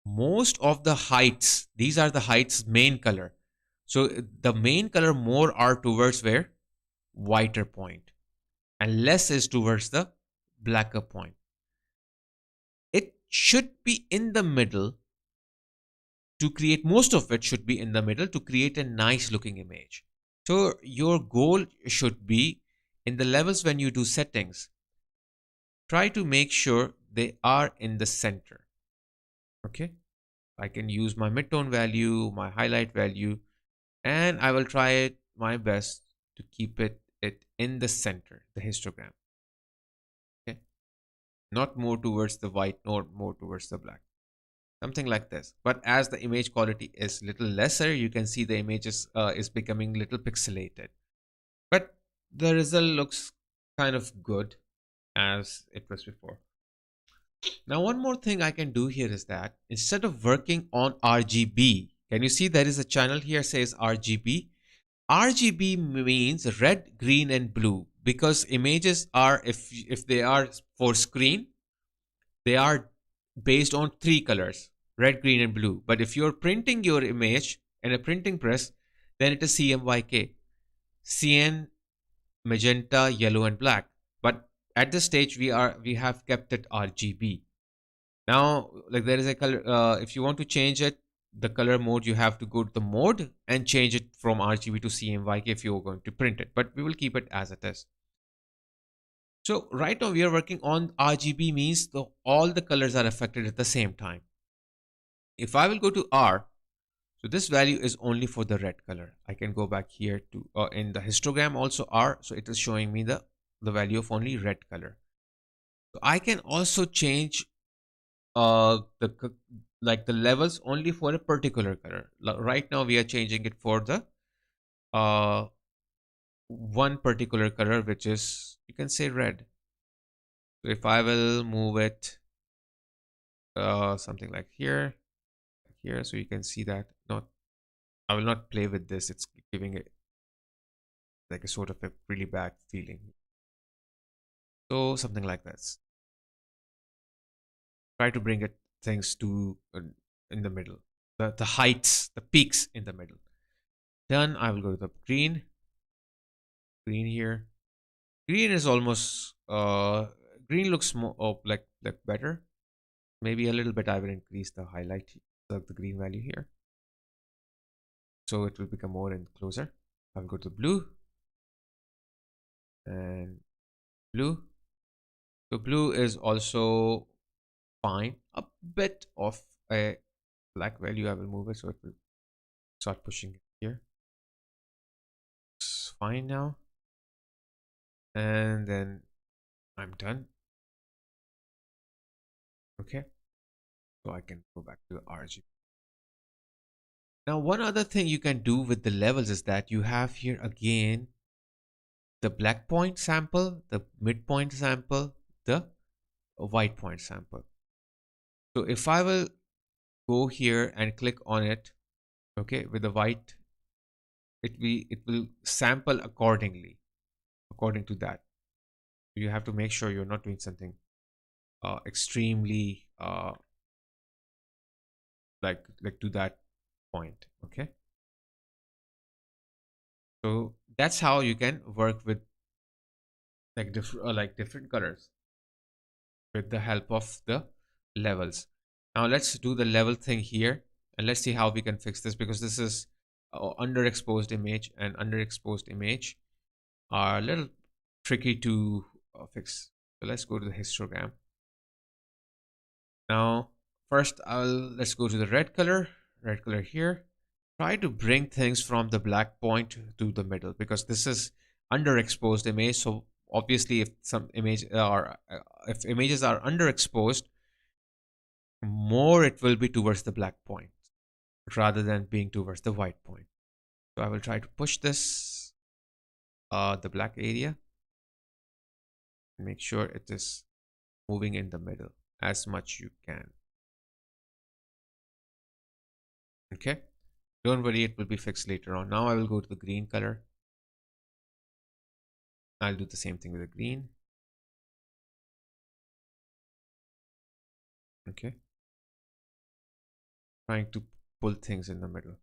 Most of the heights, these are the heights main color. So the main color more are towards where? Whiter point. And less is towards the blacker point. It should be in the middle to create, most of it should be in the middle to create a nice looking image. So your goal should be in the levels when you do settings, try to make sure they are in the center. Okay. I can use my midtone value, my highlight value, and I will try it my best to keep it in the center, the histogram. Okay. Not more towards the white nor more towards the black. Something like this. But as the image quality is little lesser, you can see the image is becoming little pixelated. But the result looks kind of good as it was before. Now, one more thing I can do here is that instead of working on RGB, can you see there is a channel here says RGB? RGB means red, green, and blue, because images are, if they are for screen, they are based on three colors, red, green, and blue. But if you're printing your image in a printing press, then it is CMYK, cyan, magenta, yellow, and black. But at this stage, we have kept it RGB. Now, like there is a color, if you want to change it, the color mode, you have to go to the mode and change it from RGB to CMYK if you're going to print it, but we will keep it as it is. So right now we are working on RGB, means all the colors are affected at the same time. If I will go to R, so this value is only for the red color. I can go back here to in the histogram also R, so it is showing me the value of only red color. So I can also change the levels only for a particular color. Right now we are changing it for the one particular color, which is, you can say, red. So if I will move it something like here, so you can see that not, I will not play with this, it's giving it like a sort of a really bad feeling. So something like this. Try to bring it things to in the middle, the heights, the peaks in the middle. Then I will go to the green here. Green is almost green looks more like better. Maybe a little bit. I will increase the highlight of the green value here, so it will become more and closer. I'll go to blue and blue. So blue is also fine. A bit of a black value. I will move it so it will start pushing it here. It's fine now. And then I'm done. Okay. So I can go back to the RGB. Now, one other thing you can do with the levels is that you have here again the black point sample, the midpoint sample, the white point sample. So if I will go here and click on it, okay, with the white, it will sample according to that. You have to make sure you're not doing something extremely like to that point. Okay, so that's how you can work with different colors with the help of the levels. Now let's do the level thing here and let's see how we can fix this, because this is underexposed image, and underexposed image are a little tricky to fix. So let's go to the histogram. Now first let's go to the red color here. Try to bring things from the black point to the middle, because this is underexposed image. So obviously if images are underexposed, more it will be towards the black point rather than being towards the white point. So I will try to push this the black area and make sure it is moving in the middle as much you can. Okay, don't worry, it will be fixed later on. Now I will go to the green color. I'll do the same thing with the green. Okay, trying to pull things in the middle.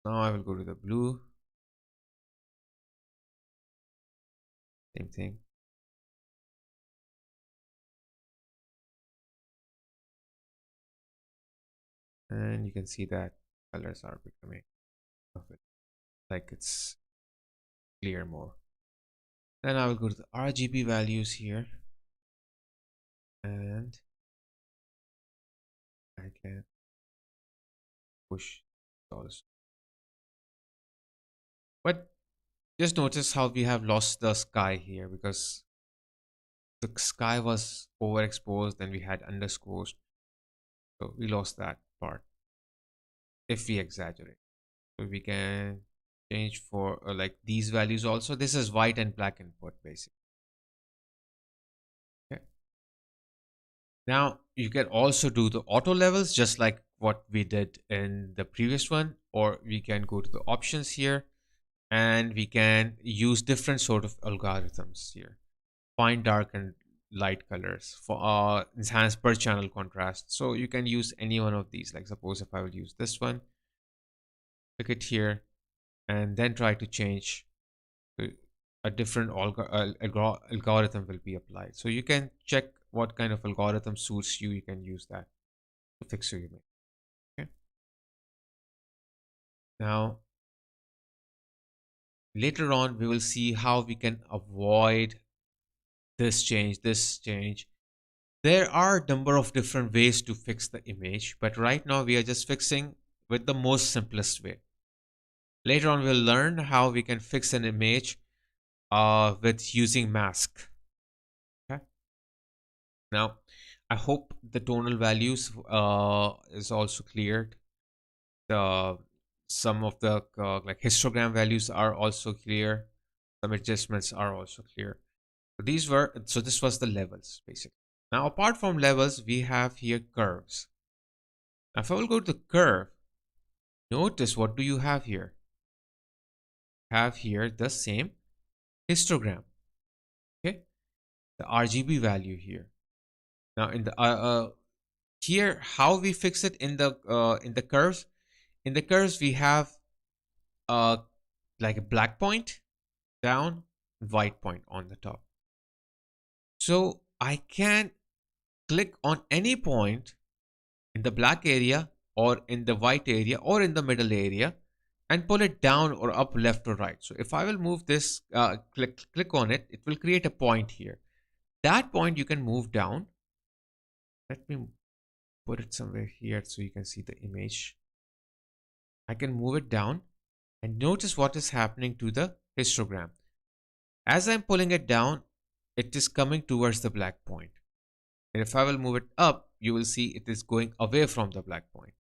Now I will go to the blue. Same thing. And you can see that colors are becoming like it's clear more. Then I will go to the RGB values here, and I can push those. But just notice how we have lost the sky here, because the sky was overexposed and we had underexposed. So we lost that part if we exaggerate. So we can change for like these values also. This is white and black input basically. Okay. Now you can also do the auto levels just like what we did in the previous one, or we can go to the options here and we can use different sort of algorithms here. Find dark and light colors for enhance per channel contrast. So you can use any one of these. Like suppose if I will use this one, click it here and then try to change a different algorithm will be applied. So you can check what kind of algorithm suits you. You can use that to fix your image. Okay. Now, later on, we will see how we can avoid this change, this change. There are a number of different ways to fix the image, but right now we are just fixing with the most simplest way. Later on, we'll learn how we can fix an image with using mask. Okay. Now, I hope the tonal values is also cleared. The some of the like histogram values are also clear. Some adjustments are also clear. So this was the levels basically. Now, apart from levels, we have here curves. Now, if I will go to the curve, notice what do you have here? Have here the same histogram. Okay, the RGB value here. Now, in the here, how we fix it in the curves? In the curves, we have like a black point down white point on the top. So I can click on any point in the black area or in the white area or in the middle area and pull it down or up, left or right. So if I will move this, click on it, it will create a point here. That point you can move down. Let me put it somewhere here so you can see the image. I can move it down and notice what is happening to the histogram. As I'm pulling it down, it is coming towards the black point. And if I will move it up, you will see it is going away from the black point.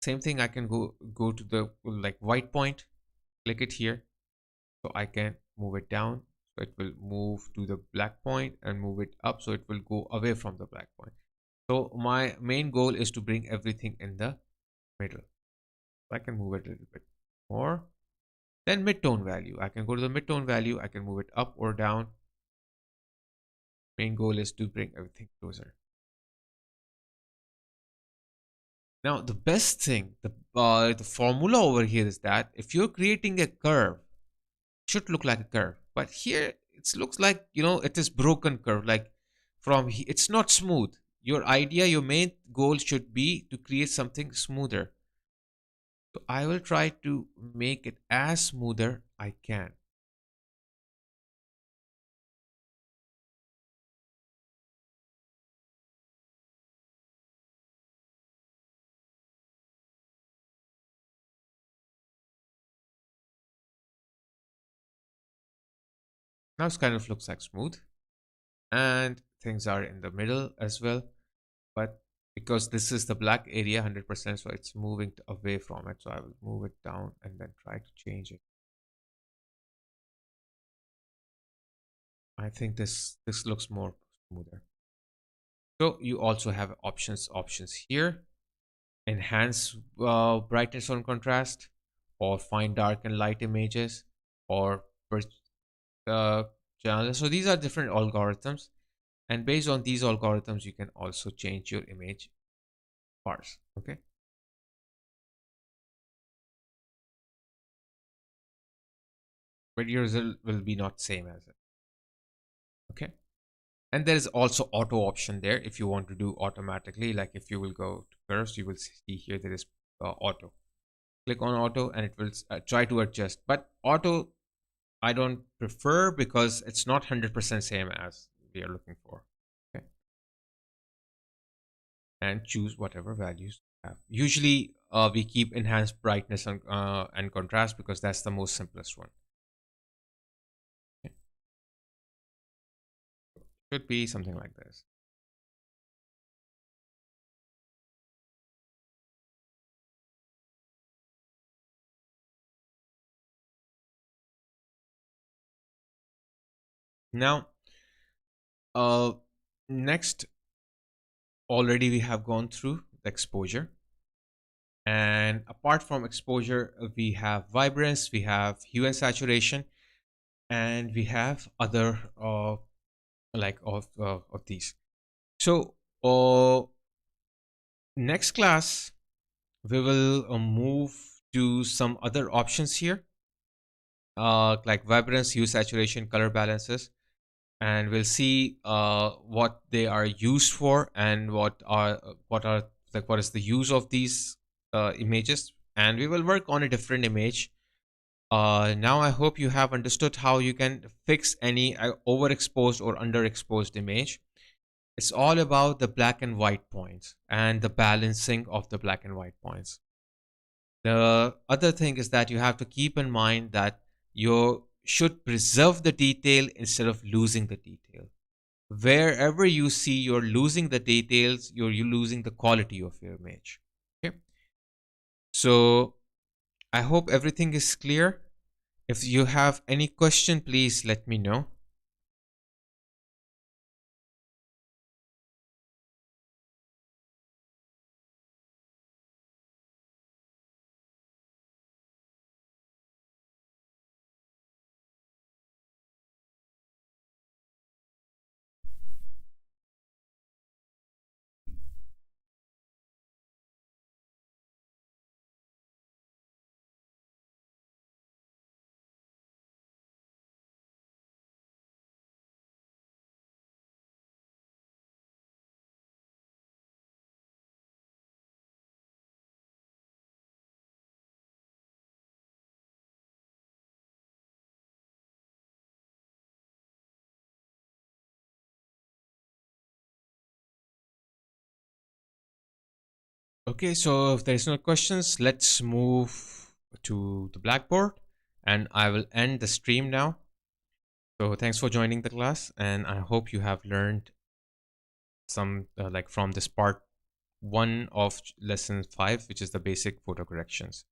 Same thing, I can go to the like white point, click it here. So I can move it down. So it will move to the black point and move it up. So it will go away from the black point. So my main goal is to bring everything in the middle. I can move it a little bit more. Then midtone value. I can go to the midtone value. I can move it up or down. Main goal is to bring everything closer. Now, the best thing, the formula over here is that if you're creating a curve, it should look like a curve. But here, it looks like, it is broken curve. Like it's not smooth. Your idea, your main goal should be to create something smoother. So I will try to make it as smoother I can. Now it kind of looks like smooth. And things are in the middle as well. But because this is the black area 100%, so it's moving away from it. So I will move it down and then try to change it. I think this looks more smoother. So you also have options here. Enhance brightness on contrast, or find dark and light images, or uh, channel. So these are different algorithms. And based on these algorithms, you can also change your image parse. Okay. But your result will be not same as it. Okay. And there is also auto option there if you want to do automatically. Like if you will go to curves, you will see here there is auto. Click on auto and it will try to adjust. But auto, I don't prefer because it's not 100% same as we are looking for. Okay. And choose whatever values you have. Usually we keep enhanced brightness and contrast because that's the most simplest one. Okay. Should be something like this. Now, uh, next, already we have gone through the exposure. And apart from exposure, we have vibrance, we have hue and saturation, and we have other like of these. So next class we will move to some other options here, like vibrance, hue, saturation, color balances, and we'll see what they are used for and what are like what is the use of these images, and we will work on a different image. Now I hope you have understood how you can fix any overexposed or underexposed image. It's all about the black and white points and the balancing of the black and white points. The other thing is that you have to keep in mind that you should preserve the detail instead of losing the detail. Wherever you see you're losing the details, you're losing the quality of your image. Okay. So I hope everything is clear. If you have any question, please let me know. Okay, so if there's no questions, let's move to the Blackboard and I will end the stream now. So thanks for joining the class and I hope you have learned some like from this part 1 of lesson 5, which is the basic photo corrections.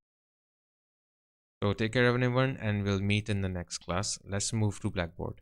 So take care everyone and we'll meet in the next class. Let's move to Blackboard.